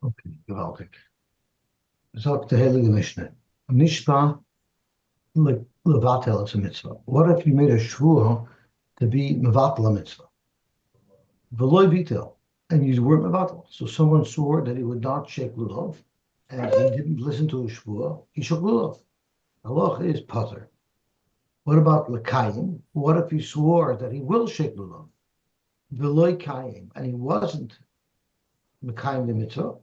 Okay, geweldig. Sagt the Heilige Mishnah. Nishpa levatel is a mitzvah. What if you made a shvua to be mevatel a mitzvah? V'loy vitel, and you weren't mevatel. So someone swore that he would not shake lulav, and he didn't listen to a shvua. He shook lulav. Halach is pater. What about lekayim? What if he swore that he will shake lulav? V'loy kayim, and he wasn't mekayim the mitzvah.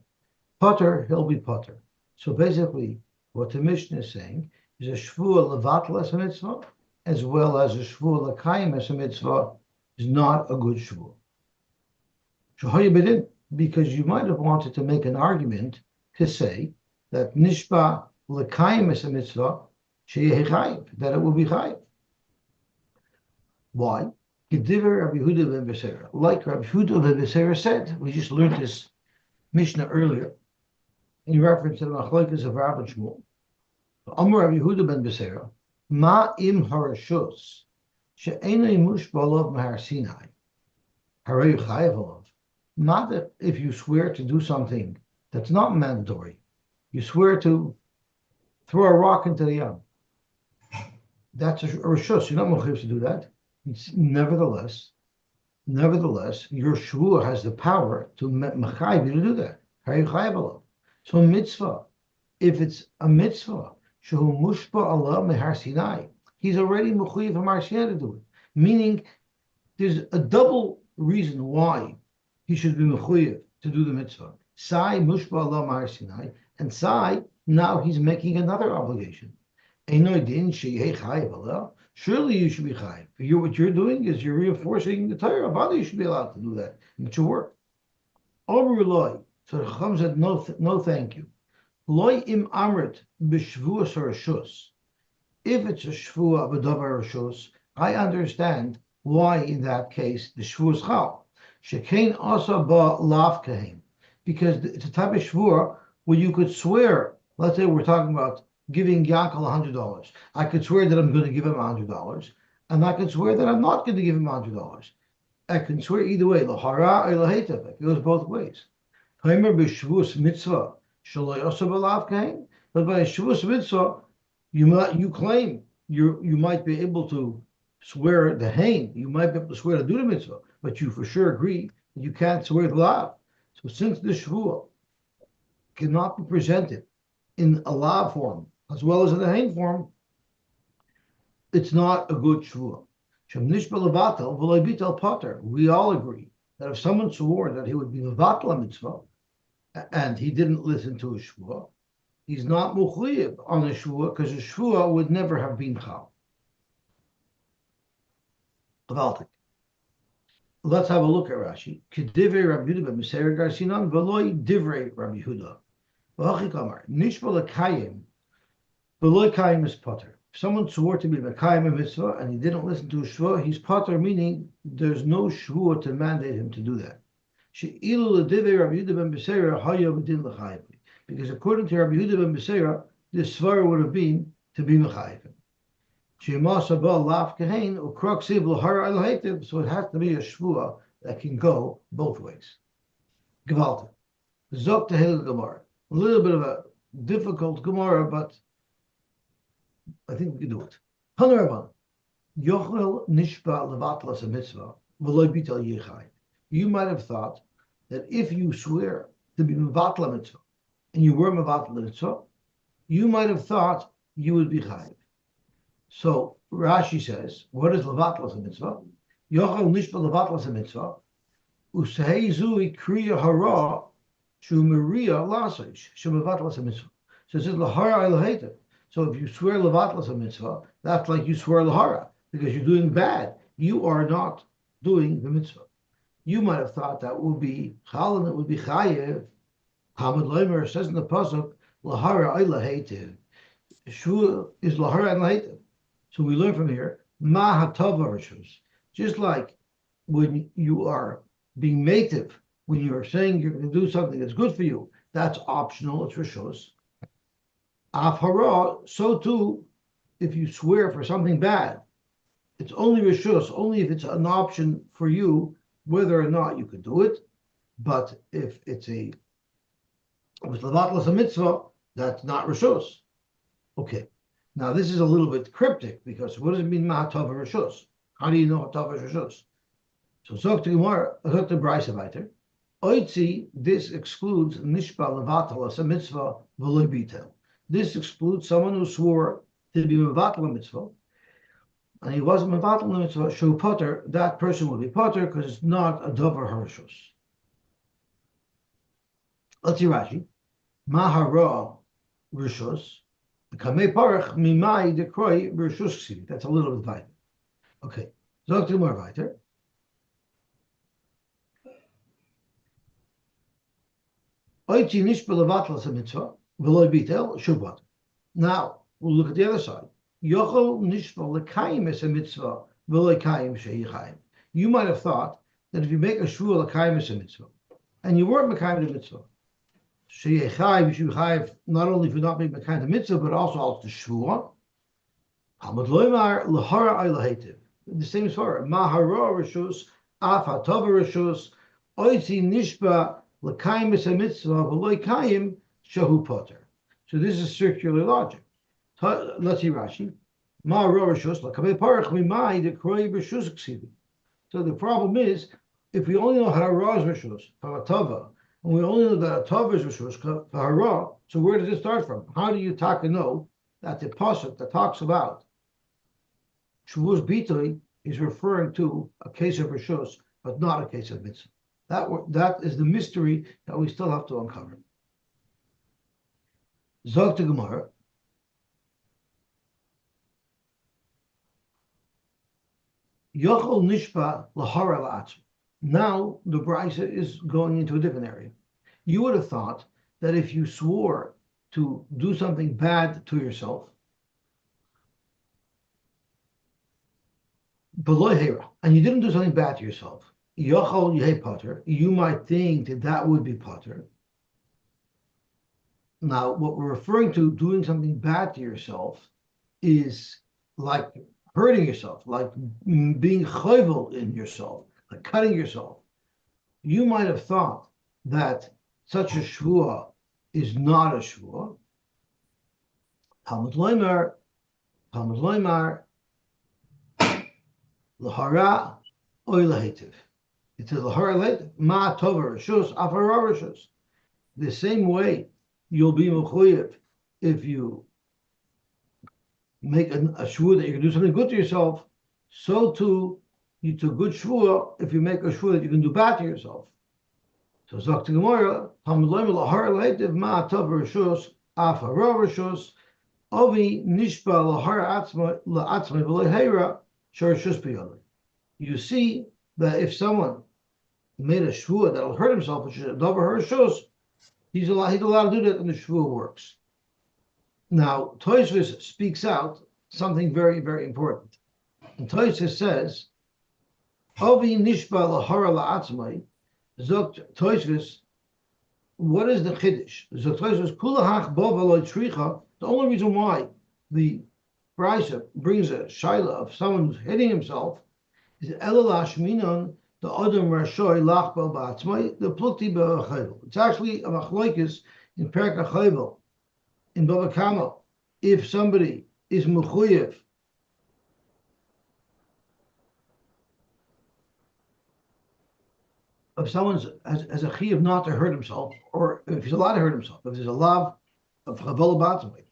Potter, he'll be potter. So basically, what the Mishnah is saying is a shvua levatel as a mitzvah, as well as a shvua lekayim as a mitzvah, is not a good shvua. Because you might have wanted to make an argument to say that nishba lekayim as a mitzvah, that it will be chayiv. Why? Gediver Rabbi Yehuda ben Beseira. Like Rabbi Yehuda ben Beseira said, we just learned this Mishnah earlier, in reference to the machlokes of Rav and Shmuel. Amar Rabbi Yehuda ben Beseira, ma im harashus she'enei mushba alav mehar Sinai, harei chayav alav. Not that if you swear to do something that's not mandatory, you swear to throw a rock into the yam. That's a rashus. You're not mechuyev to do that. Nevertheless, your shvua has the power to mechayiv you to do that. Harei chayav alav. So mitzvah, if it's a mitzvah, shehu mushba Allah mehar Sinai, he's already mechuyev from Har Sinai to do it. Meaning, there's a double reason why he should be mechuyev to do the mitzvah. Sai mushba Allah mehar Sinai, and Sai, now he's making another obligation. Surely you should be chayiv. What you're doing is you're reinforcing the Torah. Body, you should be allowed to do that. It should work. Overloy. So the Chacham said, no, thank you. Loy im amrit b'shvuas harashus. If it's a shvua of a davar rashus, I understand why in that case the shvuas chal. Shekein asa ba lav kahin, because it's a type of shvua where you could swear. Let's say we're talking about giving Yaakov $100. I could swear that I'm going to give him $100, and I could swear that I'm not going to give him $100. I can swear either way, lahara or lahetev. It goes both ways. But by a Shavuos mitzvah, you claim you might be able to swear the hain, you might be able to swear to do the mitzvah, but you for sure agree that you can't swear the lav. So since the Shavua cannot be presented in a lav form as well as in a hain form, it's not a good Shavua. We all agree that if someone swore that he would be mevatel a mitzvah, and he didn't listen to a shvua, he's not mechuyev on a shvua because a shvua would never have been chal. Let's have a look at Rashi. Kedivrei Rabbi Yehuda ben Beseira garsinan v'loy divrei Rabbi Yehuda. V'hachi kamar nishba lekayim v'loy kayim is potter. If someone swore to be mekayim a mitzvah and he didn't listen to a shvua, he's potter, meaning there's no shvua to mandate him to do that. Because according to Rabbi Yehuda ben Beseira, this svara would have been to be mechayiv. So it has to be a shvua that can go both ways. Gewaltig. Zok tehel Gemara. A little bit of a difficult Gemara, but I think we can do it. Hanarabban. Yochel nishba levatlas a mitzvah v'loy bitel yichai. You might have thought that if you swear to be mevatel a mitzvah and you were mevatel a mitzvah, you might have thought you would be chayiv. So Rashi says, what is levatel as a mitzvah? Yochel nishba levatel as a mitzvah. Useheizu ikriya hara shu maria lasosh shu mevatel as a mitzvah. So it says lahara elaheta. So if you swear levatel as a mitzvah, that's like you swear lahara because you're doing bad. You are not doing the mitzvah. You might have thought that would be chal and it would be chayev. Hamad Leimer says in the pasuk, lahara ilahetiv. Shua is lahara and lahetiv. So we learn from here, ma hatava rishus. Just like when you are being mative, when you are saying you're going to do something that's good for you, that's optional, it's rishus. Afhara, so too, if you swear for something bad, it's only rishus, only if it's an option for you, whether or not you could do it. But if it's a If it's levatlas a mitzvah, that's not rishus. Okay. Now this is a little bit cryptic because what does it mean ma'atava rishus? How do you know hatava is rishus? So zok to Gemara, zok to Brisa weiter. Oitzi, this excludes nishba levatal as a mitzvah v'loy bitel. This excludes someone who swore to be mevatel a mitzvah, and he wasn't mevatel a mitzvah. Shu potter, that person will be potter because it's not a davar harishus. Let's see Rashi. Mahara rishus. Kamei parach mimai dekroi rishus ksivi. That's a little bit weiter. Okay. Zok to Gemara weiter. Now, we'll look at the other side. You might have thought that if you make a shvua l'kayim is a mitzvah, and you weren't mekayim the mitzvah, you should chayiv not only for not being mekayim the mitzvah, but also the shvua. The same as far mahara rishus, af hatava rishus, oitzi nishba. L'kayim is a mitzvah, v'loy kayim shahu potter. So this is circular logic. Let's see Rashi. Ma rorashus l'kamei parach mimai dekroi b'shus ksivi. So the problem is, if we only know hara is rishus from a tava, and we only know that a tava is rishus for hara, so where does it start from? How do you know that the pasuk that talks about Shavuos bitoi is referring to a case of rishus, but not a case of mitzvah? That is the mystery that we still have to uncover. Zog to Gemara. Yochol nishpa lahara la'atzma. Now the Brisa is going into a different area. You would have thought that if you swore to do something bad to yourself, and you didn't do something bad to yourself, Yochol Yeh Potter, you might think that would be Potter. Now, what we're referring to, doing something bad to yourself, is like hurting yourself, like being chayvel in yourself, like cutting yourself. You might have thought that such a shvua is not a shvua. Talmud Loimar, Lahara Oy Lahetiv. It says ma tover rishus afara rishus. The same way you'll be mechuyev if you make a shvua that you can do something good to yourself. So too, it's a good shvua if you make a shvua that you can do bad to yourself. So zok to Gemara, Talmud loyim lahar leitiv ma tover rishus afara rishus ovi nishba lahar atzma la'atzma v'lehera shor rishus b'yodei. You see that if someone made a shvua that'll hurt himself, which is a davar harishus, he's allowed to do that, and the shvua works. Now, Tosfos speaks out something very, very important. And Tosfos says, "Avi nishba lahara la'atzmai." Zokt Tosfos, what is the chiddush? Zokt Tosfos, kulahach bo v'lo tricha. The only reason why the Brisa brings a shaila of someone who's hitting himself is elalash minon. The Adam Rashoy Lachbel Ba'atzmai, the Plukti Ba'achayvel. It's actually a machloikis in Perek HaChayvel, in Bava Kama. If somebody is mechuyev, if someone has a chiyuv not to hurt himself, or if he's allowed to hurt himself, if there's a lav of Chavel Ba'atzmai.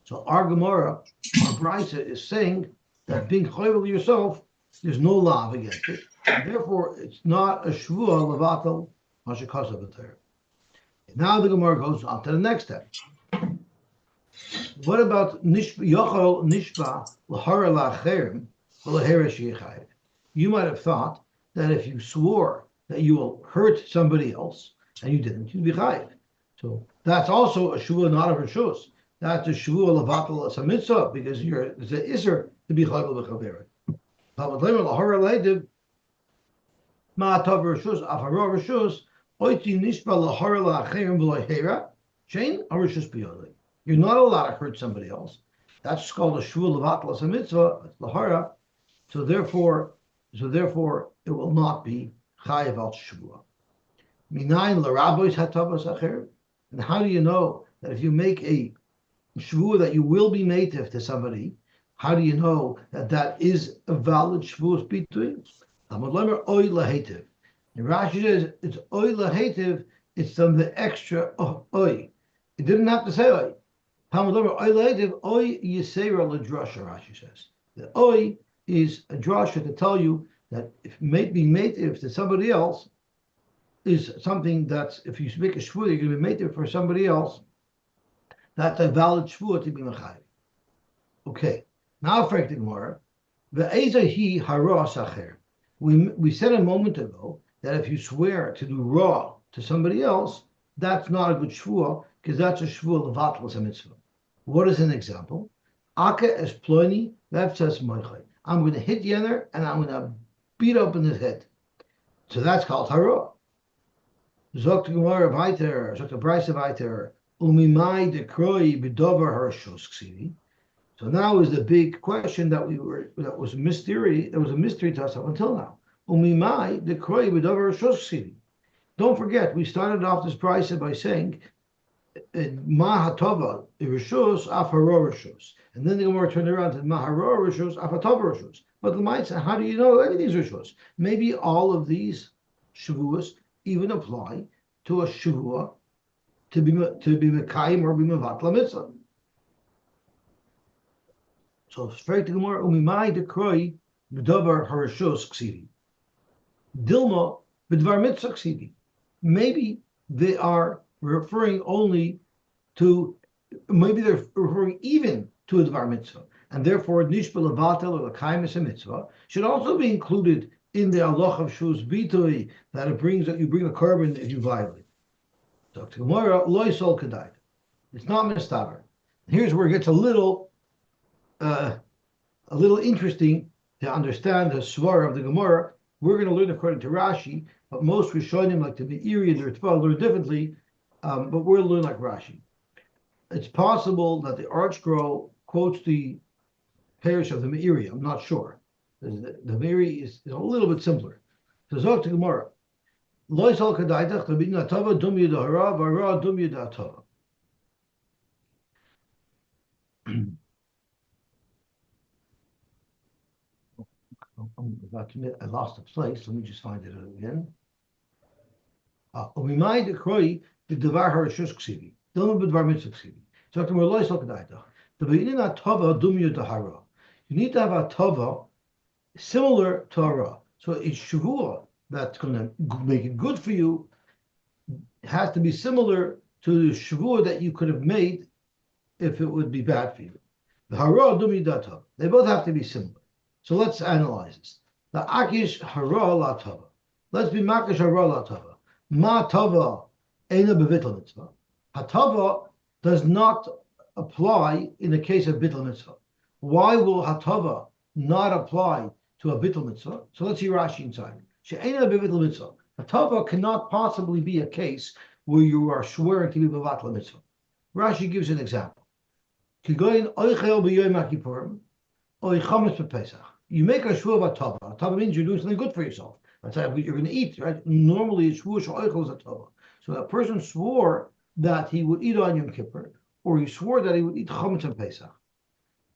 So our Gemara, our Brisa is saying that being chayvel yourself, there's no lav against it. And therefore, it's not a shvua levatel mashakasav b'teir. Now the Gemara goes on to the next step. What about yochol nishba l'hara la'acherim v'lehera sheyichayev? You might have thought that if you swore that you will hurt somebody else and you didn't, you'd be chayev. So that's also a shvua not of rishus. That's a shvua levatel as a mitzvah because it's an iser to be chayev b'chavera. Talmud lemer l'hara leidiv. Ma tov rishus afaro rishus oiti nishba lahara la'acherim v'lohera shein arishus biyodei. You're not allowed to hurt somebody else. That's called a shvua levatel as a mitzvah. It's lahara. So therefore, it will not be chayev al shvua. Minayin l'rabois hatavos acher. And how do you know that if you make a Shavua that you will be native to somebody, how do you know that that is a valid Shavuos between? Oy lahativ. And Rashi says it's oy lahativ, it's from the extra oy. It didn't have to say oy. Talmud Oy lahativ, oy yisera l'drasha, Rashi says. The oy is a drasha to tell you that if being native to somebody else is something that's, if you make a Shavuot, you're going to be native for somebody else, that's a valid Shavuot to be mechayiv. Okay, now for the Gemara, ve'ezahi hara sacher. We said a moment ago that if you swear to do raw to somebody else, that's not a good shvuah because that's a shvuah levatlas a mitzvah. What is an example? Aka es ploni vevtzas moichay. I'm going to hit Yener and I'm going to beat up in his head. So that's called hara. Zok the Gemara weiter, zok the Brisa weiter. Umimai dekroi bedover harashos ksivi. So now is the big question that was a mystery to us up until now. Umimai dekroi bedover harashos ksivi. Don't forget, we started off this Brisa by saying Ma hatova rishos afaro rishos, and then the Gemara turned around to Ma haro rishos afatova rishos. But the mind said, how do you know any of these rishos? Maybe all of these shavuos even apply to a shavua to be mekayim or be mevatla mitzvah. So straight to Gemara, umimai dekroi b'davar harishos ksivi. Dilma b'dvar mitzvah ksivi. Maybe they are referring only to, maybe they're referring even to a dvar mitzvah, and therefore nishba levatel or lekayim a mitzvah should also be included in the halach of shus bitui that it brings that you bring a carbon if you violate. So to Gemara loy sol kedai. It's not mistaver. Here's where it gets a little interesting to understand the svar of the Gemara. We're going to learn according to Rashi, but most Rishonim, like the Meiri and the Ritva, learn differently, but we'll learn like Rashi. It's possible that the ArtScroll quotes the parish of the Meiri. I'm not sure. The Meiri is a little bit simpler. So Zok to Gemara. Lois al kadaitach tabin atava dum yudahara vara dum yudatava. I lost the place. Let me just find it again. Umimai dekroi b'davar harishus ksivi. Dilma b'dvar mitzvah ksivi. So to Gemara lois al kadaitach. Tabin atava dum yudahara. You need to have a tava similar to hara. So it's shavua that's going to make it good for you. It has to be similar to the shavua that you could have made if it would be bad for you. The hara dum yudatav. They both have to be similar. So let's analyze this. The akish hara la tava. Let's be makish hara la tava. Ma tava eina bevitl mitzvah. Hatava does not apply in the case of bitl mitzvah. Why will hatava not apply to a bitl mitzvah? So let's see Rashi inside. She'eina bevitl mitzvah. Hatava cannot possibly be a case where you are swearing to be bevatla mitzvah. Rashi gives an example. Kigoyin oichel b'yom kippurim, oy chametz b'pesach. You make a shvuah hatava. Hatava means you're doing something good for yourself. That's how you're going to eat, right? Normally, shvuah she'oichel is hatava. So that person swore that he would eat on Yom Kippur, or he swore that he would eat chametz and pesach.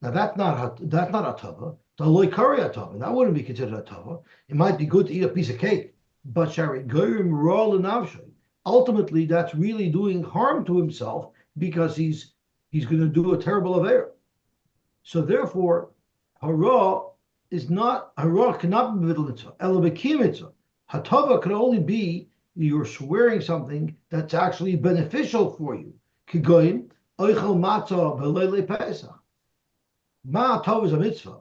Now that's not hatava. The loikari hatava. That wouldn't be considered hatava. It might be good to eat a piece of cake, but shari goyim rol navshay. Ultimately, that's really doing harm to himself because he's going to do a terrible affair. So therefore, hara cannot be middle mitzvah. Elabekim mitzvah. Hatava can only be you're swearing something that's actually beneficial for you. Kigoyim oichel matzah v'leilei pesach. Ma'atava is a mitzvah.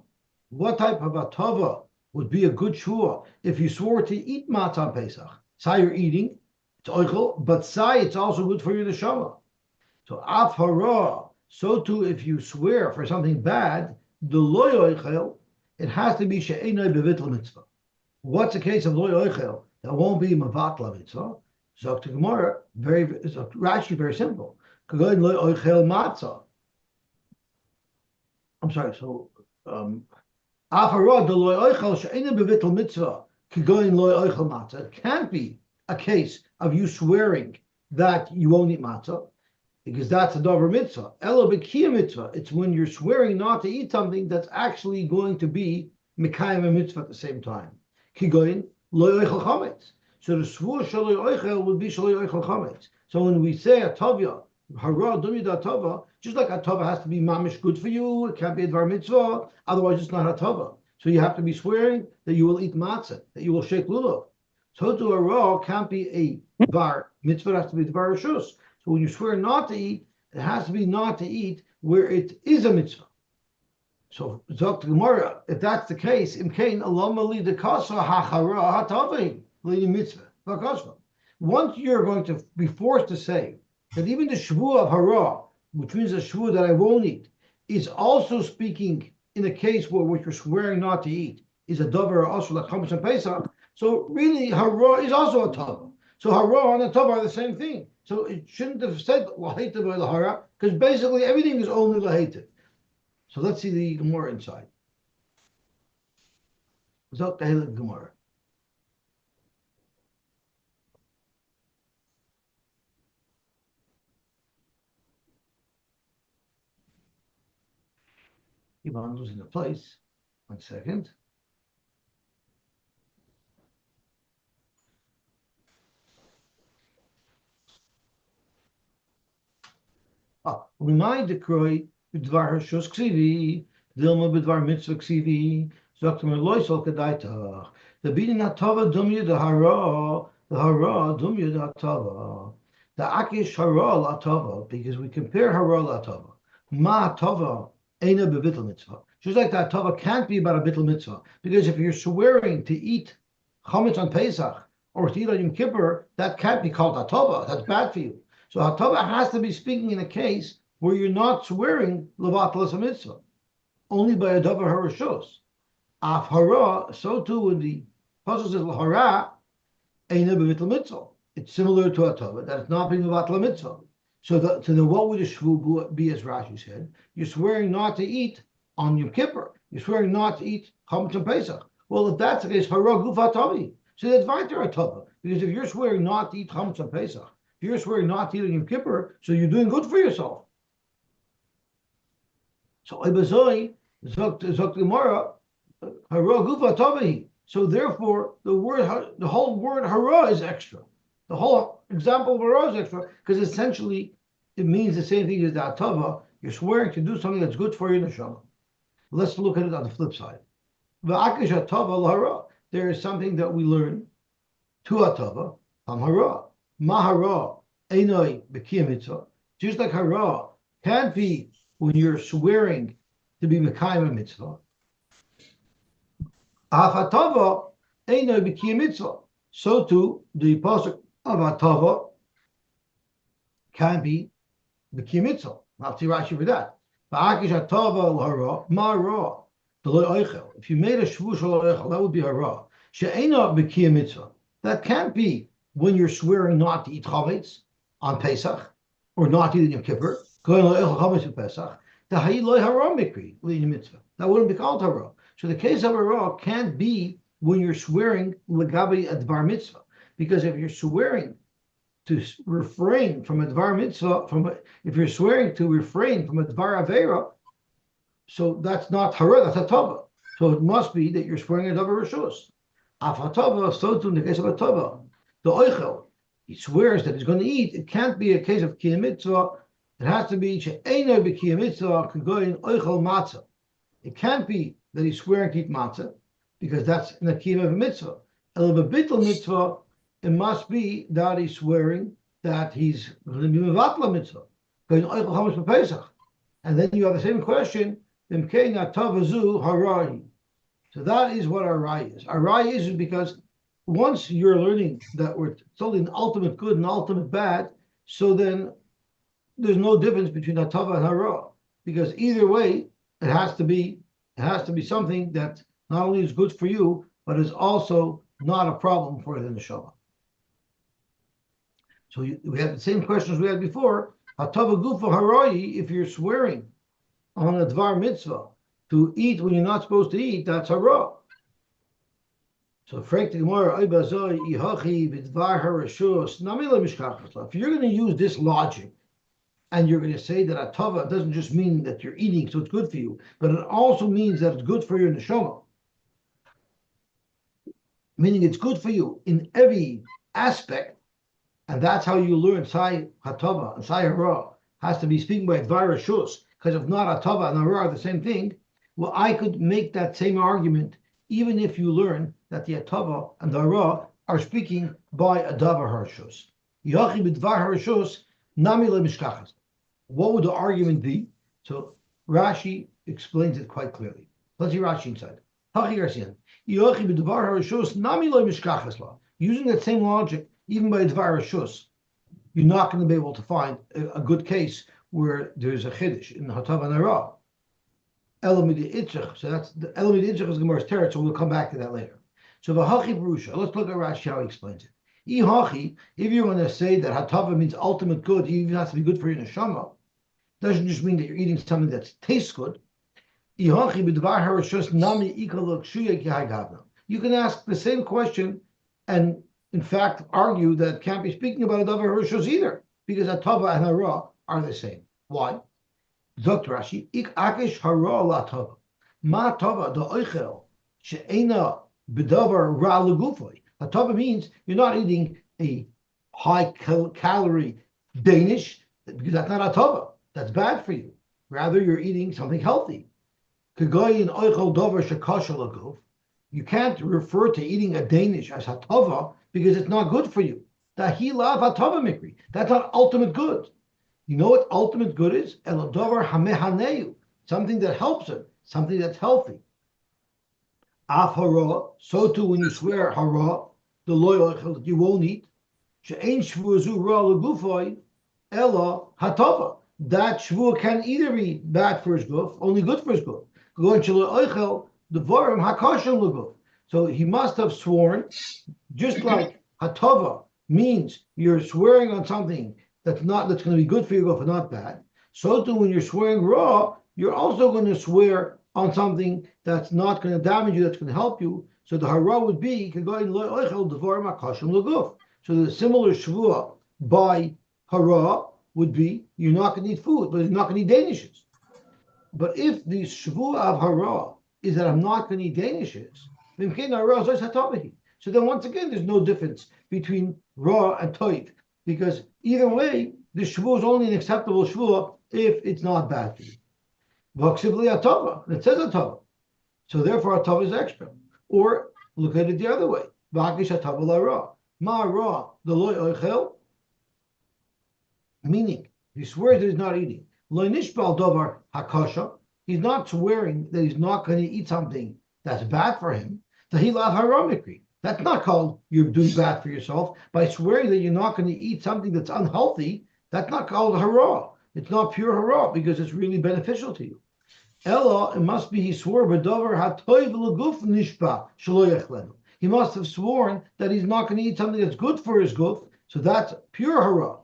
What type of atava would be a good shua if you swore to eat matzah Pesach? Say you're eating, it's oichel, but say it's also good for your neshama. So af hara, so too if you swear for something bad, the loy oichel, it has to be she'enoi bevitl mitzvah. What's the case of loy oichel? That won't be mevatla mitzvah. So to Gemara, Rashi very simple. Kagoin loy oichel matzah. I'm sorry, so it can't be a case of you swearing that you won't eat matzah, because that's a davar mitzvah. Elo b'kiyah mitzvah. It's when you're swearing not to eat something that's actually going to be mekayim a mitzvah at the same time. Kigoyin lo yochel chametz. So the shvuah shelo yochel would be shelo yochel chametz. So when we say a tavya, hara dumya da tava, just like a tava has to be mamish good for you, it can't be a dvar mitzvah, otherwise it's not a tava. So you have to be swearing that you will eat matzah, that you will shake lulav. So to a raw can't be a dvar mitzvah, it has to be dvar rishus. So when you swear not to eat, it has to be not to eat where it is a mitzvah. So Zok Gemara, if that's the case, imkain alama li de kasa hachara hatavim li mitzvah v'kasva. Once you're going to be forced to say that even the Shavua of hara, which means the Shavua that I won't eat, is also speaking in a case where what you're swearing not to eat is a davar also like chametz and pesach. So really, hara is also a tava. So hara and a tava are the same thing. So it shouldn't have said lahetiv or lahara, because basically everything is only lahetiv. So let's see the Gemara inside. Zok the Gemara. Keep on losing the place. 1 second. Remind the Kroi b'dvar hashos ksivi, dilma b'dvar mitzvah ksivi, zoktem loisol kedaitach. The bidin hatava dumya the hara dumya the hatava. The akish hara latava, because we compare hara latava. Ma tava eina b'bitl mitzvah. Just like that tava can't be about a bitl mitzvah, because if you're swearing to eat chametz on Pesach or to eat on Yom Kippur, that can't be called a tava. That's bad for you. So hatava has to be speaking in a case where you're not swearing levatlas a mitzvah, only by a davar harashos. Af hara, so too when the pasuk says lahara, eina b'mitl mitzvah. It's similar to a tava that it's not being levatla mitzvah. So then what would a shvu be, as Rashi said? You're swearing not to eat on Yom Kippur. You're swearing not to eat chametz and Pesach. Well, if that's the case, hara gufa tavi. So that's weiter a tava, because if you're swearing not to eat chametz and Pesach, if you're swearing not to eat on Yom Kippur, so you're doing good for yourself. So Ibazoi Zok Gemara hara gufa tavi. So therefore, the whole word hara is extra. The whole example of hara is extra because essentially it means the same thing as the atava. You're swearing to do something that's good for your neshama. Let's look at it on the flip side. V'akish atava l'hara. There is something that we learn to atava from hara. Ma hara einoi b'kiyah mitzvah. Just like hara can't be when you're swearing to be mekayim a mitzvah. Afatava einoi b'kiyah mitzvah. So too the pasuk of atava can be b'kiyah mitzvah. I'll see Rashi for that. If you made a shvuah, that would be hara. She'ena b'kiyah mitzvah. That can't be when you're swearing not to eat chametz on Pesach or not to eat Yom Kippur. That wouldn't be called hara. So the case of hara can't be when you're swearing legabi a dvar mitzvah, because if you're swearing to refrain from a dvar mitzvah, if you're swearing to refrain from a dvar avera, so that's not hara, that's a tava. So it must be that you're swearing a davar rishus. Af hatava, so too in the case of a tava, the oichel, he swears that he's going to eat. It can't be a case of kiyah mitzvah. It has to be she'eino b'kiyah mitzvah kagoyin oichel matzah. It can't be that he's swearing to eat matzah, because that's in the kiyah of a mitzvah. El b'bitl mitzvah, it must be that he's swearing that he's going to be mevatla mitzvah, going oichel chametz b'pesach. And then you have the same question, imkein atavazu harai. So that is what our rai is. Our rai is because once you're learning that we're only an ultimate good and ultimate bad, so then there's no difference between hatava and hara, because either way it has to be something that not only is good for you, but is also not a problem for the neshama. So we have the same questions we had before. Hatava gufa harai, if you're swearing on a dvar mitzvah to eat when you're not supposed to eat, that's hara. So fragt the Gemara, if you're going to use this logic, and you're going to say that atava doesn't just mean that you're eating, so it's good for you, but it also means that it's good for your neshama. Meaning it's good for you in every aspect, and that's how you learn Sai Hatava and Sai Hara has to be speaking by Dvar Shus, because if not, Hatava and Hara are the same thing. Well, I could make that same argument even if you learn that the Hatava and the Hara are speaking by a Davar Harshus. Yachi b'Dvar Harshus nami le'mishkachas. What would the argument be? So Rashi explains it quite clearly. Let's see Rashi inside. Using that same logic, even by Dvar Shus, you're not going to be able to find a good case where there's a chiddush in Hatav and Hara. Elamid Itzach. So that's the Elamid Itzach is Gemara's territory, so we'll come back to that later. So V'hachi Brusha. Let's look at Rashi how he explains it. Ihachi, if you're going to say that Hatava means ultimate good, it even has to be good for your neshama. Doesn't just mean that you're eating something that tastes good. You can ask the same question and, in fact, argue that it can't be speaking about a davar harshus either, because atava and hara are the same. Why? Zot Rashi, ik akish hara la tava. Ma tava the oichel she'ena bedavar ra legufoi. Atava means you're not eating a high-calorie Danish, because that's not atava. That's bad for you. Rather, you're eating something healthy. You can't refer to eating a Danish as hatava because it's not good for you. That's not ultimate good. You know what ultimate good is? Something that helps it, something that's healthy. Af hara, so too when you swear hara, the loyal that you won't eat. Ella hatava. That Shavua can either be bad for his guf, only good for his guf. So he must have sworn, just like hatava means you're swearing on something that's going to be good for your guf and not bad. So too, when you're swearing raw, you're also going to swear on something that's not going to damage you, that's going to help you. So the hara would be so the similar Shavua by hara would be you're not going to eat food, but you're not going to eat danishes. But if the Shavua of hara is that I'm not going to eat danishes, so then once again there's no difference between raw and toiv, because either way the Shavua is only an acceptable Shavua if it's not bad for you. It says atava, so therefore atava is extra. Or look at it the other way. Ma ra the loy oichel. Meaning, he swears that he's not eating. He's not swearing that he's not going to eat something that's bad for him. That's not called you're doing bad for yourself. By swearing that you're not going to eat something that's unhealthy, that's not called hara. It's not pure hara because it's really beneficial to you. Ella, it must be he swore he must have sworn that he's not going to eat something that's good for his guf, so that's pure hara.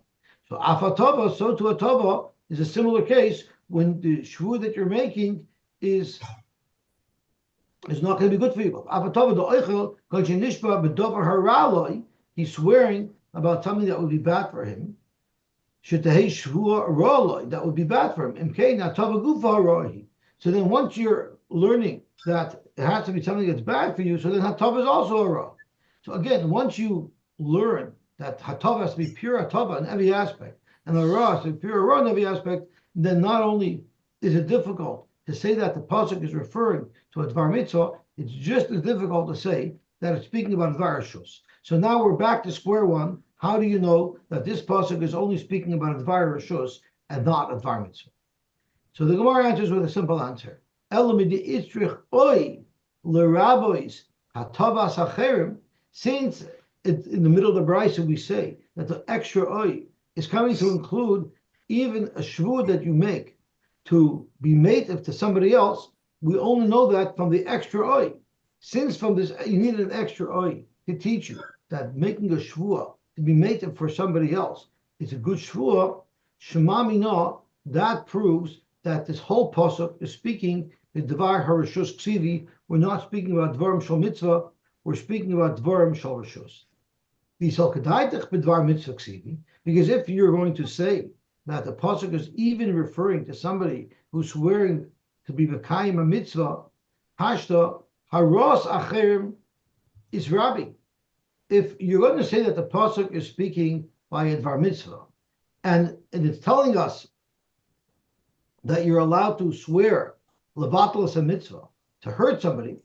So afatava, so to atava, is a similar case when the shvu that you're making is not going to be good for you. Afatava the oichel nishba b'dover haraloi. He's swearing about something that would be bad for him. Shetahei shvua raloi, that would be bad for him. Imkein atava gufa haroi. So then once you're learning that it has to be something that's bad for you, so then hatava is also a ra. So again, once you learn that hatava has to be pure hatava in every aspect, and the ra has to be pure ra in every aspect, then not only is it difficult to say that the pasuk is referring to a dvar mitzvah, it's just as difficult to say that it's speaking about dvar rishus. So now we're back to square one. How do you know that this pasuk is only speaking about a dvar rishus and not a dvar mitzvah? So the Gemara answers with a simple answer. Since in the middle of the brisa we say that the extra oil is coming to include even a shvur that you make to be made to somebody else, we only know that from the extra oil. Since from this you need an extra oil to teach you that making a shvur to be made for somebody else is a good shvur, Shema Mina, that proves that this whole pasuk is speaking the Dvar Harishus Ksivi. We're not speaking about Dvarim Shal Mitzvah. we're speaking about Dvarim Shal Rishus. Because if you're going to say that the pasuk is even referring to somebody who's swearing to be Mekayim a mitzvah, Hashta Haros Acherim is Rabbi. If you're going to say that the pasuk is speaking by a Dvar mitzvah, and it's telling us that you're allowed to swear levatlas a mitzvah to hurt somebody.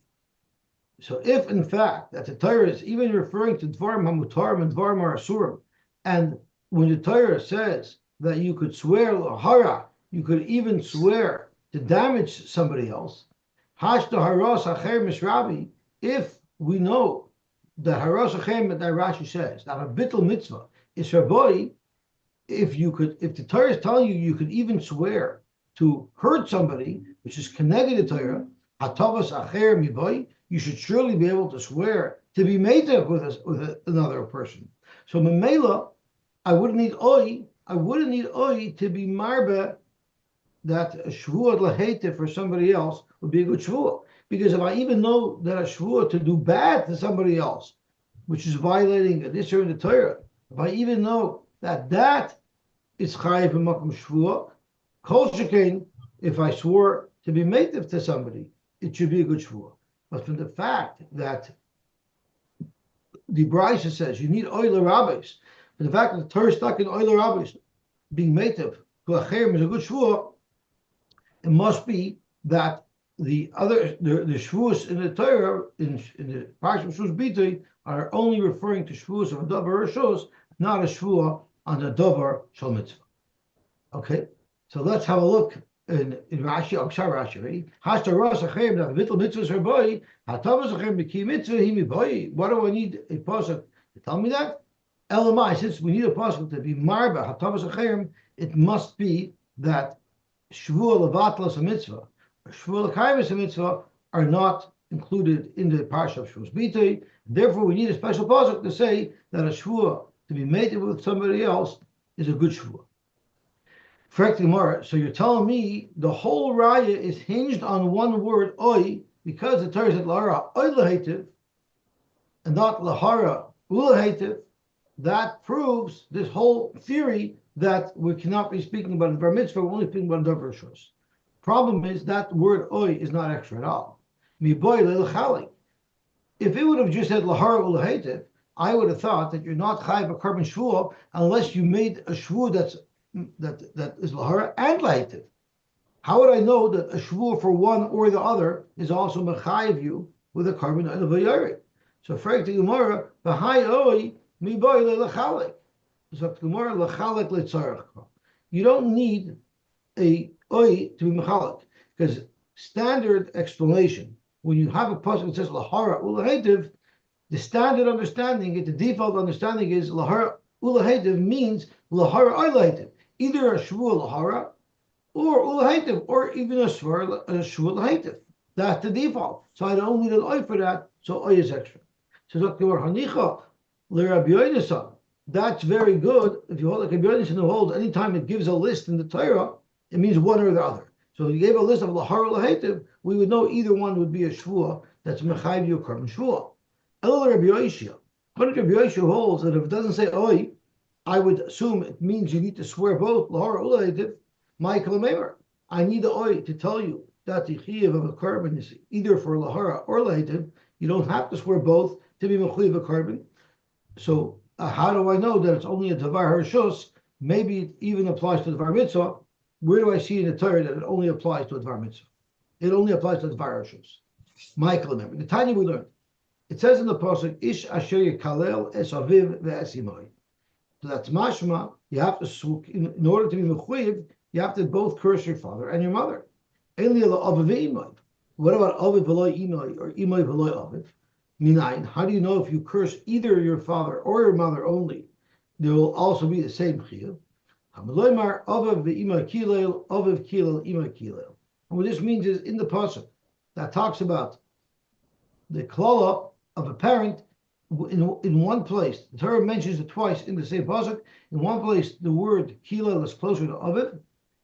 So if in fact that the Torah is even referring to dvarim hamutarim and dvarim asurim, and when the Torah says that you could swear lahara, you could even swear to damage somebody else, hashta haros acher misrabi, if we know that haros acher, that Rashi says that a bittul mitzvah is rabbi, if the Torah is telling you you could even swear to hurt somebody, which is connected to Torah, hatavas acher miboy, you should surely be able to swear to be made up with another person. So memela, I wouldn't need oi to be marba that a shvua lahete for somebody else would be a good shvua. Because if I even know that a shvua to do bad to somebody else, which is violating this or in the Torah, if I even know that is chayiv b'makom shvua, kol shekain, if I swore to be made up to somebody, it should be a good shvua. But from the fact that the Brisa says you need oil rabbis, from the fact that the Torah is stuck in oil rabbis being native to a cherem is a good shvua, it must be that the shvuos in the Torah in the Parsha of Shvuos Bitui are only referring to shvuos of a davar rishos, not a shvua on a davar shel mitzvah. Okay, so let's have a look. In Rashi, Rashi, ready? Hashta Rosh Achem, that little mitzvahs her boy, Hatavas Achem, the key mitzvah, himi boy. What do I need a pasuk to tell me that? Elamai, since we need a pasuk to be marba, Hatavas Achem, it must be that Shavua levatlas a mitzvah, or Shavua lekayim a mitzvah are not included in the parsha of Shvuos Bitui. Therefore, we need a special pasuk to say that a Shavua to be made with somebody else is a good Shavua. So you're telling me the whole raya is hinged on one word oi, because the Torah said lahara oi lahativ and not lahara ulahativ. That proves this whole theory that we cannot be speaking about the bar mitzvah, we're only speaking about the davar rishos. Problem is that word oi is not extra at all. Mi boy lelchalik. If it would have just said lahara ulahativ, I would have thought that you're not chayav a carbon shvua unless you made a shvua that is lahara and lahitiv. How would I know that a shvua for one or the other is also mechayiv you with a carbon of a So frag to Gemara, b'hai oi mi boy lechalik. So Gemara lechalik letzarach. You don't need a oi to be mechalik, because standard explanation when you have a pasuk that says lahara ulahativ, the standard understanding, the default understanding is lahara ulahativ means lahara ulahativ. Either a shvua lahara or ulahativ, or even a shvua lahativ. That's the default. So I don't need an oy for that. So oy is extra. So Dr. Hanicha l'Rabbi Yonasan. That's very good. If you hold like Rabbi Yonasan who holds, anytime it gives a list in the Torah, it means one or the other. So if you gave a list of lahara lahativ, we would know either one would be a shvua that's mechayiv you carbon shvua. El Rabbi Yoshia. Rabbi Yoshia holds that if it doesn't say oy, I would assume it means you need to swear both lahara ulahativ. Michael Meimer, I need the oy to tell you that the chiyuv of a carbon is either for lahara or lahativ. You don't have to swear both to be mechuyev a carbon. So how do I know that it's only a davar harshus? Maybe it even applies to the davar mitzvah. Where do I see in the Torah that it only applies to a davar mitzvah? It only applies to the davar harshus. Michael Meimer, the Tanya we learned. It says in the pasuk, "Ish asher yikalel es aviv ve'esimai." So that's mashma. You have to, in order to be mechuyev, you have to both curse your father and your mother. What about aviv v'lo imai or imai v'lo aviv? Minayin. How do you know if you curse either your father or your mother only, there will also be the same chiyuv? Hamaloymar aviv v'imai kilel aviv kilel imai kilel. And what this means is in the pasuk that talks about the klala of a parent. In one place, the Torah mentions it twice in the same pasuk. In one place, the word kilel is closer to aviv,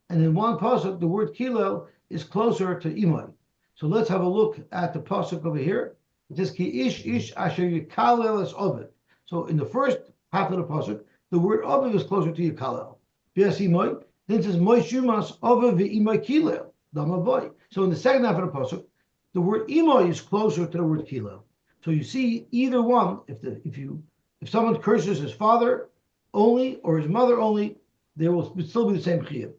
and in one pasuk, the word kilel is closer to imai. So let's have a look at the pasuk over here. It says ki ish asher yikalel es ovid. So in the first half of the pasuk, the word ovid is closer to yikalel. Then it says moy shumas ovid ve'imoy kilel damavoy. So in the second half of the pasuk, the word imoy is closer to the word kilel. So you see either one. If someone curses his father only or his mother only, there will still be the same chiyuv.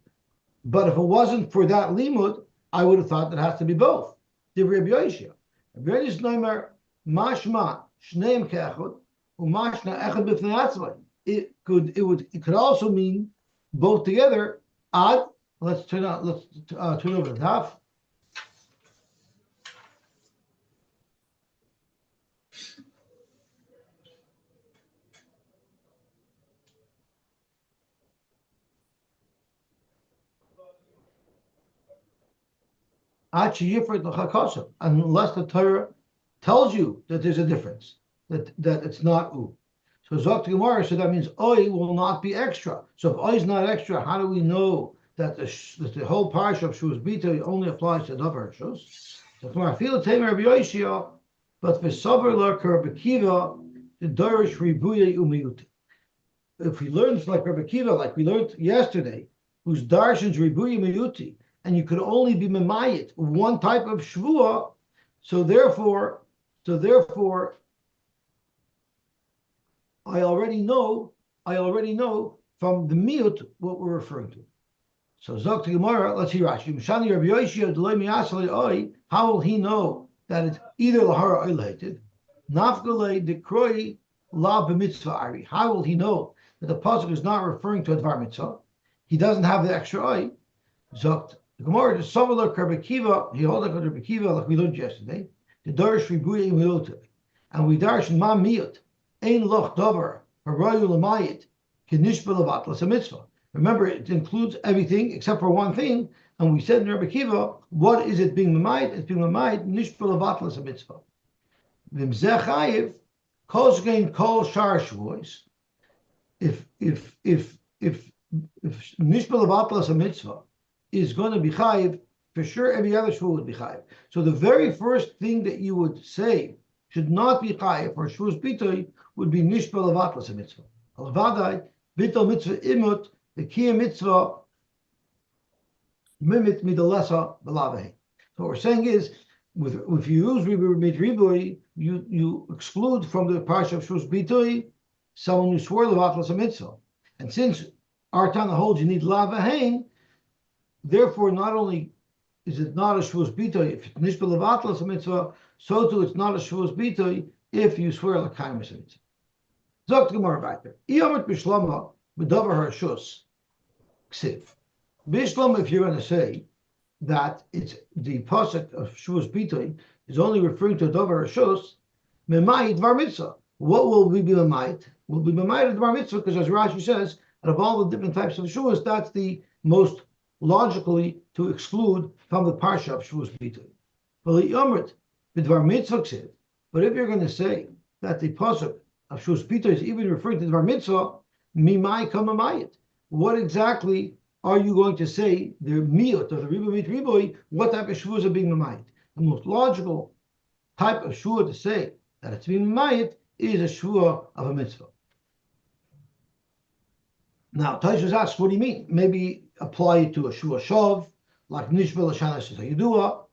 But if it wasn't for that limud, I would have thought that it has to be both. Rabbi Yosy. Rabbi Yosy Neimer mashma shneim ke'echad umashna echad b'fnei atzmai. It could also mean both together. Ad. Let's turn over the half. Unless the Torah tells you that there's a difference, that it's not u. So Zok Gemara, so that means oi will not be extra. So if oi is not extra, how do we know that the whole parsha of Shavuos Bita only applies to Davar Shus? So Gemara, feel the Rabbi Yosy, but for Savar Larker Bekiva, the Darish Ribuya Umiyut. If we learn like Rabbi Kiva, like we learned yesterday, whose darshan's Ribuya Miyuti, and you could only be memayit one type of Shavua, so therefore, I already know from the miut what we're referring to. So Zok to Gemara, let's hear Rashi. Mishani Rabbi Yosy, how will he know that it's either lahara or lated? Nafgale dekroi la b'mitzvah ari. How will he know that the pasuk is not referring to a dvar mitzvah? He doesn't have the extra eye. Zok. The Gemara is Savala Kerbekiva, he holds like Rabbi Kiva, like we learned yesterday. The Darish Ribuya Miyot, and we darshan Ma Miyot, Ein Loch Dover, Harayu Lamayit, Kinish Belavatlas a mitzvah. Remember, it includes everything except for one thing, and we said in Rabbi Kiva, what is it being Mamayit? It's being Mamayit, Nish Belavatlas a mitzvah. Vimzeh Chayiv, Kol Shgein Kol Shar Shavuos. If Nish Belavatlas a mitzvah is going to be chayiv, for sure every other shvuah would be chayiv. So the very first thing that you would say should not be chayiv for Shavuos Bitoy would be nishbel avatlas a mitzvah. Alavadai, Bito mitzvah imut, the kiyah mitzvah mimit midalesa b'lavahe. So what we're saying is, if you use ribuy, you exclude from the parsha of Shavuos Bitoy someone who swore levatlas a mitzvah. And since our Tana holds you need lavahein, therefore, not only is it not a Shavuos Bitoy if it's nishbel levatlas a mitzvah, so too it's not a Shavuos Bitoy if you swear l'kayim a mitzvah. Zok Gemara back there. Iyamet bishlama b'davar harshus ksiv. Bishlama, if you're going to say that it's the pasuk of Shavuos Bitoy is only referring to a davar harshus, memayit dvar mitzvah. What will we be memayit? We'll be memayit dvar mitzvah because, as Rashi says, out of all the different types of Shavuos, that's the most logically to exclude from the parsha of Shavuos Bitoy. But if you're going to say that the pasuk of Shavuos Bitoy is even referring to dvar mitzvah, mimai kamamayit. What exactly are you going to say? The miyot or the riboy, what type of shavuos are being mamayit? The most logical type of shua to say that it's being mamayit is a shua of a mitzvah. Now, Taishas asks, what do you mean? Maybe apply it to a shua shav, like nishbel hashanas yidua,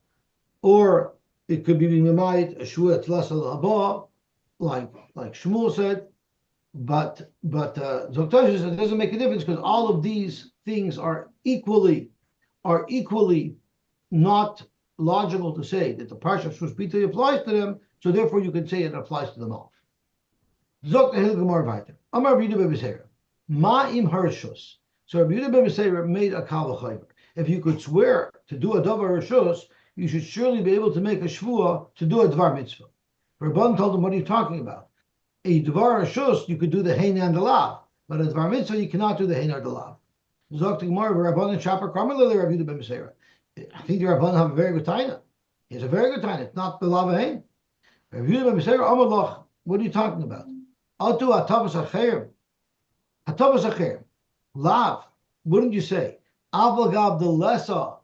or it could be mimayit a shua tlas al haba, like Shmuel said. But Zok Taishas says it doesn't make a difference because all of these things are equally not logical to say that the parsha of Shavuos Bitoy applies to them. So therefore, you can say it applies to them all. Zok Tehil Gemara Vayter. Amar Rabbi Yehuda ben Beseira. Ma'im harshus. So Rabbi Yehuda ben Beseira made a kal v'chayver. If you could swear to do a davar harshus, you should surely be able to make a shvua to do a dvar mitzvah. Rabban told him, "What are you talking about? A dvar harshus, you could do the hein and the lav, but a dvar mitzvah, you cannot do the hein or the lav." Zok to Gemara, Rabban and Shapar Karmel, Rabbi Yehuda ben Beseira. I think the Rabban have a very good taina. He has a very good taina. It's not the lav hein. Rabbi Yehuda ben Beseira, Amar loch. What are you talking about? Atu atavas acher. Atavas acher. Lav. Wouldn't you say? Avagav the lesa.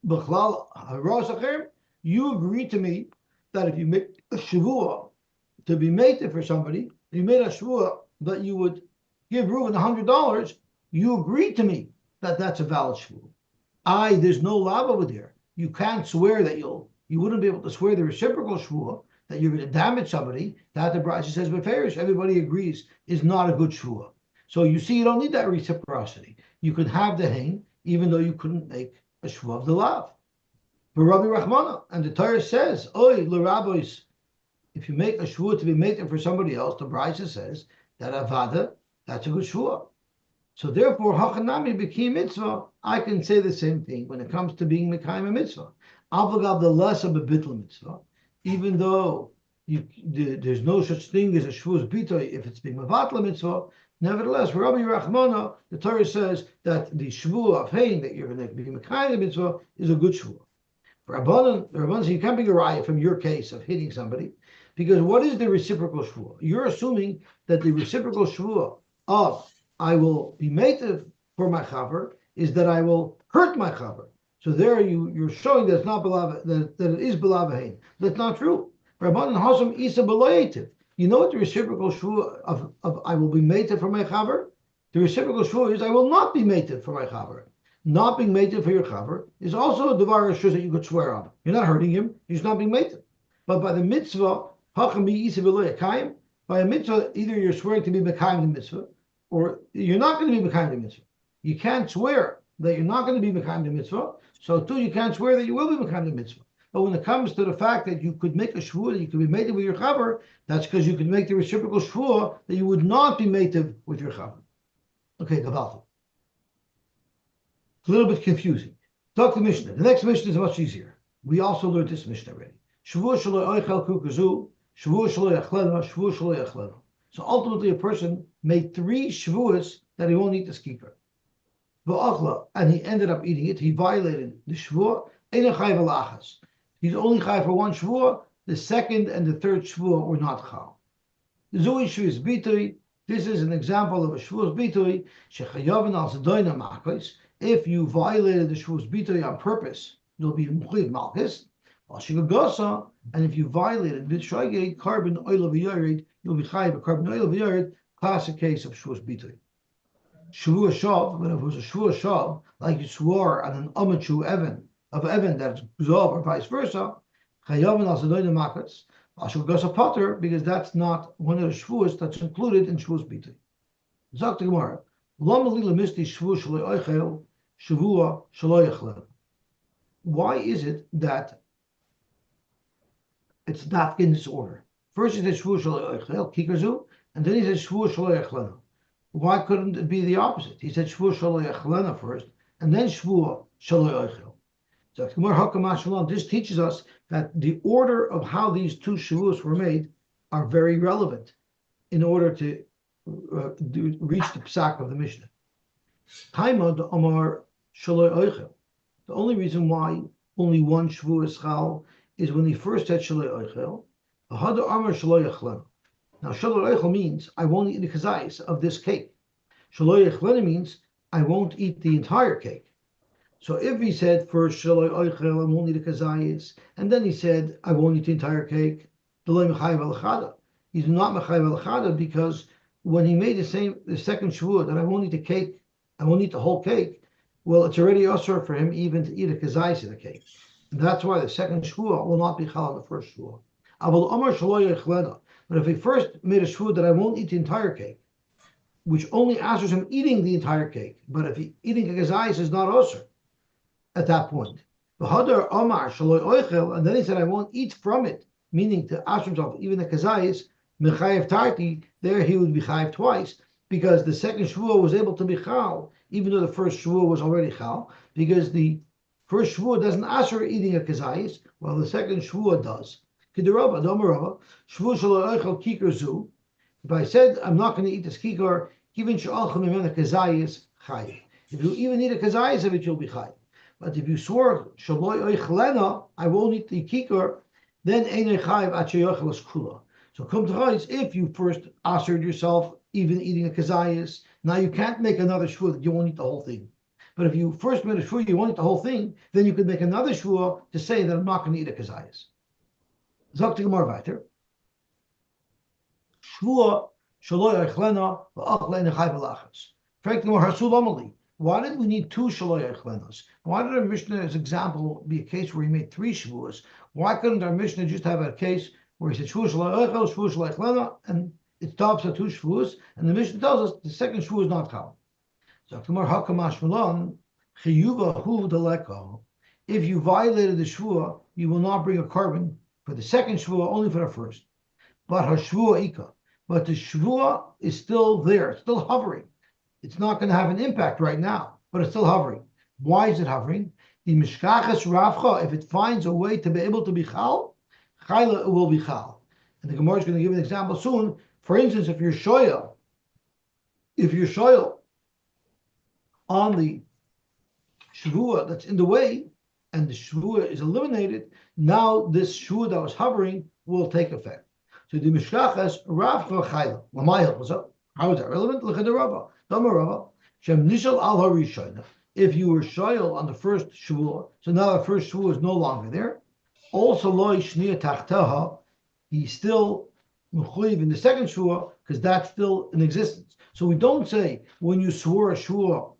B'chlal haros acher. You agree to me that if you make a Shavua to be mated for somebody, you made a Shavua that you would give Reuven $100, you agreed to me that that's a valid Shavua. There's no love over there. You can't swear that you wouldn't be able to swear the reciprocal Shavua that you're going to damage somebody. That the Brisa says, Beferish, everybody agrees, is not a good Shavua. So you see, you don't need that reciprocity. You could have the hang, even though you couldn't make a Shavua of the lav. But Rabbi Rahmana, and the Torah says, Oy, l'rabbis, if you make a Shavua to be mated for somebody else, the Brisa says that avada, that's a good Shavua. So therefore, hachanami b'ki mitzvah, I can say the same thing when it comes to being mekayim a mitzvah. Avagav the less of a bittul mitzvah, even though there's no such thing as a shvuas bitoy if it's being mevatla mitzvah. Nevertheless, for Rabbi Rachmana, the Torah says that the shvuah of haying that you're going to be mekayim a mitzvah is a good shvuah. For Rabbanan, the Rabbanan say you can't bring a raya from your case of hitting somebody, because what is the reciprocal shvuah? You're assuming that the reciprocal shvuah of I will be mated for my chaver is that I will hurt my chaver. So there you're showing that it's not that it is b'lavahin. That's not true. Rabbanan hasam isa b'loyetiv. You know what the reciprocal shvuah of I will be mated for my chaver? The reciprocal shvuah is I will not be mated for my chaver. Not being mated for your chaver is also a devar rishus that you could swear on. You're not hurting him. He's not being mated. But by the mitzvah hacham isa b'loyakayim, by a mitzvah either you're swearing to be mekayim the mitzvah, or you're not going to be mekayim the mitzvah. You can't swear that you're not going to be mekayim the mitzvah, so too you can't swear that you will be mekayim the mitzvah. But when it comes to the fact that you could make a shvuah that you could be mated with your chaver, that's because you could make the reciprocal shvuah that you would not be mated with your chaver. Okay, gavalta. It's a little bit confusing. Talk to Mishnah. The next Mishnah is much easier. We also learned this Mishnah already. Shvuah shelo oichel kukazu, shvuah shelo yachlena, shvuah shelo yachlena. So ultimately, a person made 3 shvuas that he won't eat the skikar. And he ended up eating it. He violated the shvuah. He's only chai for 1 shvuah. The second and the third shvuah were not chal. Zui shvuas bitui. This is an example of a shvuas bitui. Shechayavin al sedoina makos. If you violated the shvuas bitui on purpose, you'll be mechliv malchus. And if you violated b'shoigeg carbon oil of yared, you'll be chayiv a carbon oil of yared. Classic case of shvuas bitui. Shavua shav, when it was a Shavua shav, like you swore on an amachu evan that's gzov or vice versa, chayavin al sedoina makos, ashul gasa potter, because that's not one of the shvuas that's included in shvuas bitui. Zok the Gemara, lo mali lemisti shvu shelo oichel, shavua shelo yachlel. Why is it that it's not in this order? First he says shvu shelo oichel, kikarzu, and then he says shvu shelo yachlel. Why couldn't it be the opposite? He said shvu shelo yachlena first, and then shvu shelo oichel. So this teaches us that the order of how these 2 shavuos were made are very relevant in order to reach the psak of the Mishnah. The only reason why only 1 shavuo is chal is when he first said shelo oichel. Now shelo oichel means I won't eat the kazayis of this cake. Shelo yachlena means I won't eat the entire cake. So if he said first shelo oichel, I won't eat the kazayis, and then he said I won't eat the entire cake, he's not mechayev al because when he made the second shvuah that I won't eat the cake, I won't eat the whole cake. Well, it's already usher for him even to eat a kazayis of the cake, and that's why the second shvuah will not be chal on the first shvuah. But if he first made a shvuah that I won't eat the entire cake, which only answers him eating the entire cake, but if eating a kazayis is not usher at that point. And then he said, I won't eat from it, meaning to ask himself, even the kazayis, mechayev tarti, there he would be chayev twice, because the second shvuah was able to be chal, even though the first shvuah was already chal, because the first shvuah doesn't ask for eating a kazayis, while the second shvuah does. If I said, I'm not going to eat this kikar, even kazayis chayev. If you even eat a kazayis of it, you'll be chayev. But if you swore shaloi oichlena, I won't eat the kikar, then einay chayiv achayochelas kula. So come to chayis, if you first assured yourself even eating a kazayis, now you can't make another shvuah that you won't eat the whole thing. But if you first made a shvuah you won't eat the whole thing, then you could make another shvuah to say that I'm not going to eat a kazayis. Sagt die Gemara weiter. Shavua shaloi eichlena v'achlena chai v'lachas. Fragt the Gemara, Harsul Amali. Why did we need two shaloi eichlenos? Why did our Mishnah's example be a case where he made three Shavuos? Why couldn't our Mishnah just have a case where he said Shavua shaloi eichel, Shavua shaloi eichlena, and it stops at two Shavuos, and the Mishnah tells us the second Shavuos is not Chal. So Gemara Hakamash Malon Chiyuva Hu Deleko. If you violated the Shavua, you will not bring a carbon for the second Shavua, only for the first. But Hashavua Ika. But the Shavua is still there, it's still hovering. It's not going to have an impact right now, but it's still hovering. Why is it hovering? The Mishkachas Ravcha, if it finds a way to be able to be Chal, Chayla, it will be Chal. And the Gemara is going to give an example soon. For instance, if you're shoyal on the Shavua that's in the way, and the Shavua is eliminated, now this Shavua that was hovering will take effect. So the Mishkachas Ravcha Chayla. How is that relevant? Look at the Rava. If you were shoyal on the first Shavua, so now the first Shavua is no longer there. Also, he's still mechuyev in the second Shavua because that's still in existence. So we don't say when you swore a Shavua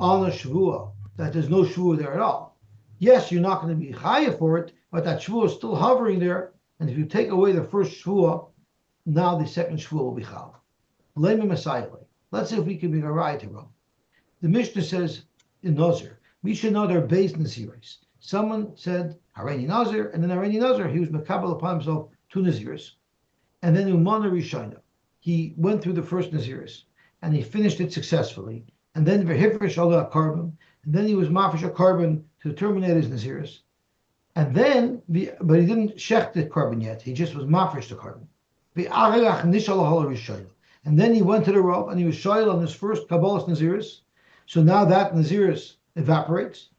on a Shavua that there's no Shavua there at all. Yes, you're not going to be chayav for it, but that Shavua is still hovering there. And if you take away the first Shavua, now the second Shavua will be chayav. Let's see if we can make a right to Rome. The Mishnah says in Nazir, we should know their base Naziris. Someone said Hareni Nazir, and then Hareni Nazir, he was Mekabel upon himself two Naziris. And then Umana Rishayna, he went through the first Naziris, and he finished it successfully. And then Vehifresh Allah carbon, and then he was Mafish a carbon to terminate his Naziris. And then, but he didn't shech the carbon yet, he just was Mafish the carbon. And then he went to the Rav and he was shoyal on his first Kabbalah's Naziris. So now that Naziris evaporates.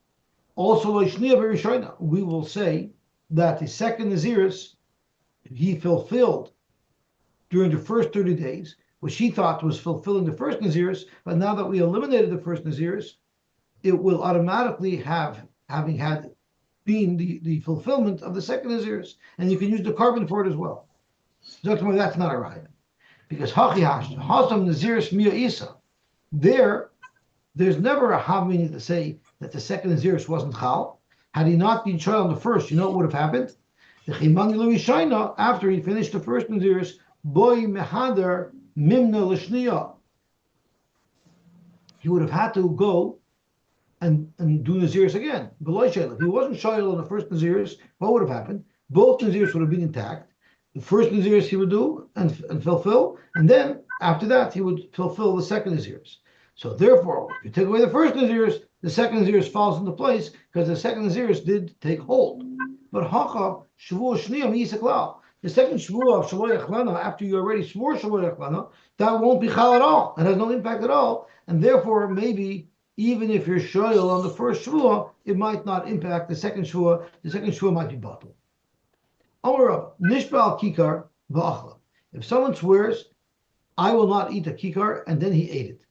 Also, we will say that the second Naziris he fulfilled during the first 30 days, which he thought was fulfilling the first Naziris, but now that we eliminated the first Naziris, it will automatically having had been the fulfillment of the second Naziris. And you can use the carbon for it as well. So that's not a raya. Because Hasam Naziris Mia Isa, there's never a havmini to say that the second Naziris wasn't Chal. Had he not been shoyal on the first, you know what would have happened? The Chimang Lui Shaina, after he finished the first Naziris, Boy Mehader Mimna Lishniya. He would have had to go and do Naziris again. If he wasn't shoyal on the first Naziris, what would have happened? Both Naziris would have been intact. The first Naziris he would do and fulfill, and then after that he would fulfill the second Naziris. So therefore, if you take away the first Naziris, the second Naziris falls into place because the second Naziris did take hold. But Hacha Shavua Shniyam Yisaklal, the second Shavua of Shaloi Echlana, after you already swore Shaloi Echlana, that won't be Chal at all. It has no impact at all, and therefore maybe even if you're shoyal on the first Shavua, it might not impact the second Shavua. The second Shavua might be bottled. Nishbal kikar v'achla. If someone swears, I will not eat a kikar, and then he ate it.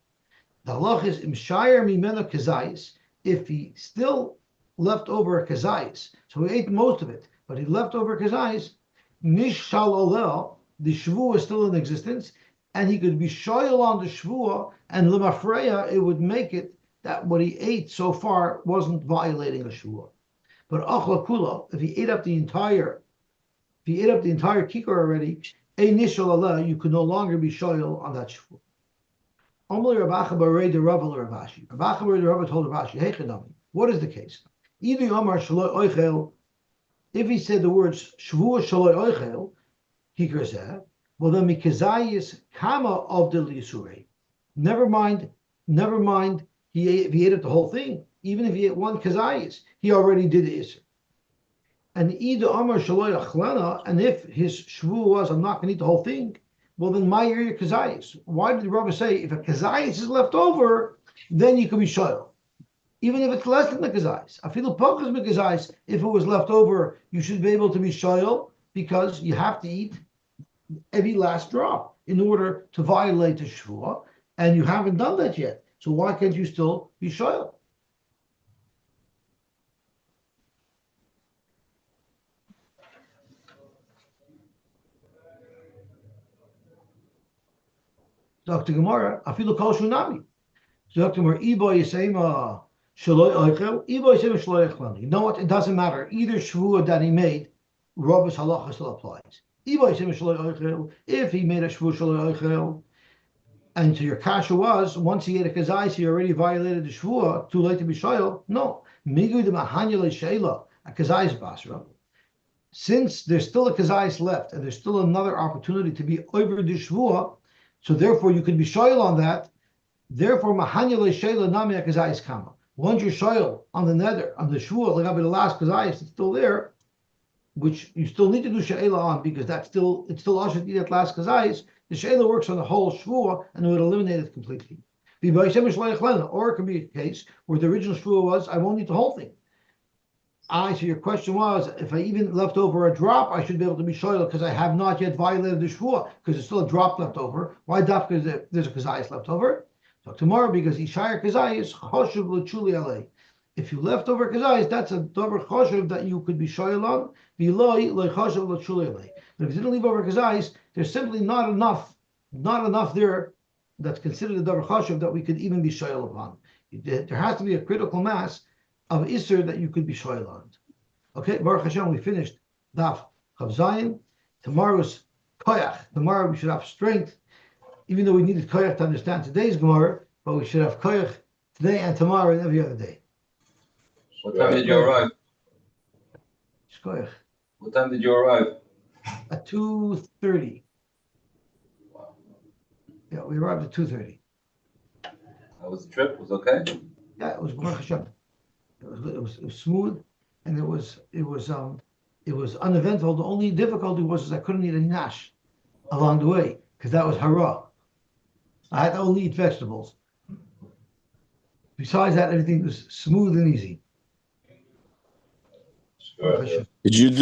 The halach is imshayir mimena kazayis. If he still left over a kazayis, so he ate most of it, but he left over kazayis, nishshal olel, the shvua is still in existence, and he could be shoyal on the shvua, and lemafreya, it would make it that what he ate so far wasn't violating a shvua. But achla kula, if he ate up the entire kikar already, you could no longer be shoyal on that shvua. Rabba told Ravashi, hey Chedami, what is the case? If he said the words shvua shaloi oichel, kikar zeh, well then mikazayis kama of the lisurei. Never mind, he ate up the whole thing. Even if he ate one kazayis, he already did the iser. And either Amar Shaloi Achlana, and if his shvu was, I'm not going to eat the whole thing, well then my area kazayis. Why did the Rabbi say if a kazayis is left over, then you can be shoyal, even if it's less than the kazayis? I feel pokas kazayis. If it was left over, you should be able to be shoyal because you have to eat every last drop in order to violate the shvua, and you haven't done that yet. So why can't you still be shoyal? Dr. Gemara, afilu kol shunami. Dr. Gemara, ibo yisema shaloi oichel, ibo yisema shaloi oichel. You know what? It doesn't matter. Either Shavua that he made, Rabba's halacha still applies. Ibo yisema shaloi oichel. If he made a Shavua shaloi oichel, and so your kasha was, once he ate a kazais, he already violated the Shavua, too late to be shoyel. No. Migu de mahanya sheila, a kazais basra. Since there's still a kazais left, and there's still another opportunity to be over the Shavua, so therefore you could be shoyel on that. Therefore, mahanya sheila nami a kazais kama. Once you're shoyel on the nether, on the Shavua, like the last kazais, it's still there, which you still need to do she'ela on because it's still also to that last kazais. The she'ela works on the whole shvua and it would eliminate it completely. Or it could be a case where the original shvua was, I won't eat the whole thing. So your question was, if I even left over a drop, I should be able to be shoyel because I have not yet violated the shvua because there's still a drop left over. Why daf? Because there's a kazais left over. So tomorrow, because Ishayar kazais choshuv l'chuli alei. If you left over kazais, that's a davar choshev that you could be shoyel on. V'loi lo choshev lo chulei. But if you didn't leave over kazais, there's simply not enough there that's considered a davar choshev that we could even be shoyel upon. There has to be a critical mass of iser that you could be shoyel on. Okay, Baruch Hashem, we finished daf Chav Zayin. Tomorrow's koyach. Tomorrow we should have strength, even though we needed koyach to understand today's Gemara, but we should have koyach today and tomorrow and every other day. What time did you arrive? Shkoyach. What time did you arrive? At 2:30. Wow. Yeah, we arrived at 2:30. How was the trip? Was it okay? Yeah, it was Baruch Hashem. It was smooth, and it was uneventful. The only difficulty was I couldn't eat any nash along the way because that was hara. I had to only eat vegetables. Besides that, everything was smooth and easy. Sure. Did you do